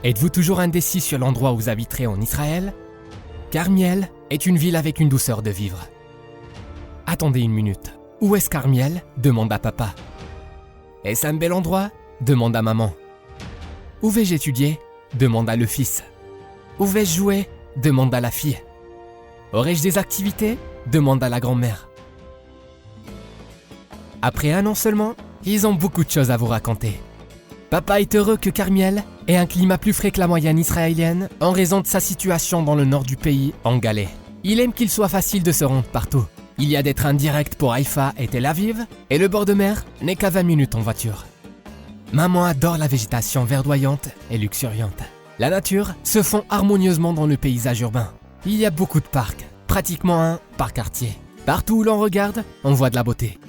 Êtes-vous toujours indécis sur l'endroit où vous habiterez en Israël? Carmiel est une ville avec une douceur de vivre. Attendez une minute. Où est-ce Carmiel? Demanda papa. Est-ce un bel endroit? Demanda maman. Où vais-je étudier? Demanda le fils. Où vais-je jouer? Demanda la fille. Aurais-je des activités? Demanda la grand-mère. Après 1 an seulement, ils ont beaucoup de choses à vous raconter. Papa est heureux que Carmiel ait un climat plus frais que la moyenne israélienne en raison de sa situation dans le nord du pays, en Galée. Il aime qu'il soit facile de se rendre partout. Il y a des trains directs pour Haïfa et Tel Aviv, et le bord de mer n'est qu'à 20 minutes en voiture. Maman adore la végétation verdoyante et luxuriante. La nature se fond harmonieusement dans le paysage urbain. Il y a beaucoup de parcs, pratiquement un par quartier. Partout où l'on regarde, on voit de la beauté.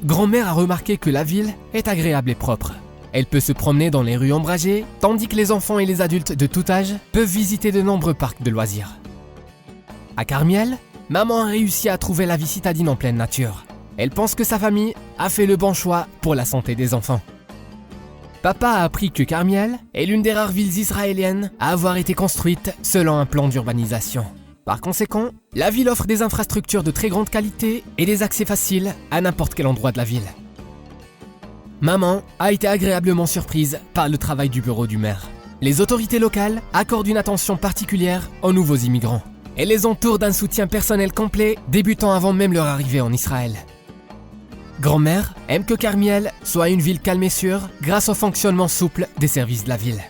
Grand-mère a remarqué que la ville est agréable et propre. Elle peut se promener dans les rues ombragées, tandis que les enfants et les adultes de tout âge peuvent visiter de nombreux parcs de loisirs. À Carmiel, maman a réussi à trouver la vie citadine en pleine nature. Elle pense que sa famille a fait le bon choix pour la santé des enfants. Papa a appris que Carmiel est l'une des rares villes israéliennes à avoir été construite selon un plan d'urbanisation. Par conséquent, la ville offre des infrastructures de très grande qualité et des accès faciles à n'importe quel endroit de la ville. Maman a été agréablement surprise par le travail du bureau du maire. Les autorités locales accordent une attention particulière aux nouveaux immigrants et les entourent d'un soutien personnel complet débutant avant même leur arrivée en Israël. Grand-mère aime que Carmiel soit une ville calme et sûre grâce au fonctionnement souple des services de la ville.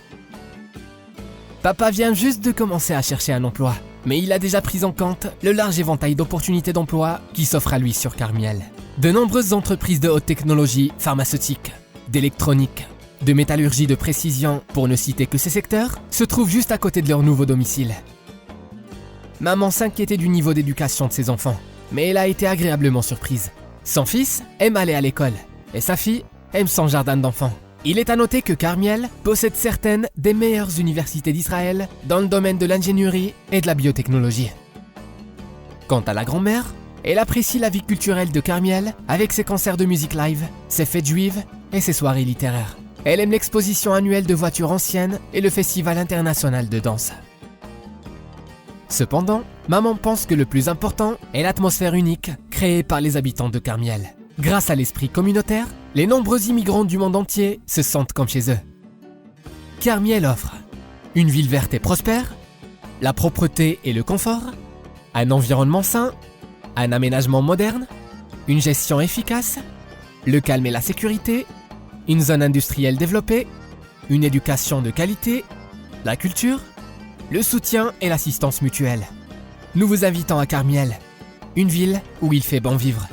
Papa vient juste de commencer à chercher un emploi, mais il a déjà pris en compte le large éventail d'opportunités d'emploi qui s'offrent à lui sur Carmiel. De nombreuses entreprises de haute technologie pharmaceutique, d'électronique, de métallurgie de précision, pour ne citer que ces secteurs, se trouvent juste à côté de leur nouveau domicile. Maman s'inquiétait du niveau d'éducation de ses enfants, mais elle a été agréablement surprise. Son fils aime aller à l'école, et sa fille aime son jardin d'enfants. Il est à noter que Carmiel possède certaines des meilleures universités d'Israël dans le domaine de l'ingénierie et de la biotechnologie. Quant à la grand-mère, elle apprécie la vie culturelle de Carmiel avec ses concerts de musique live, ses fêtes juives et ses soirées littéraires. Elle aime l'exposition annuelle de voitures anciennes et le festival international de danse. Cependant, maman pense que le plus important est l'atmosphère unique créée par les habitants de Carmiel. Grâce à l'esprit communautaire, les nombreux immigrants du monde entier se sentent comme chez eux. Carmiel offre une ville verte et prospère, la propreté et le confort, un environnement sain, un aménagement moderne, une gestion efficace, le calme et la sécurité, une zone industrielle développée, une éducation de qualité, la culture, le soutien et l'assistance mutuelle. Nous vous invitons à Carmiel, une ville où il fait bon vivre.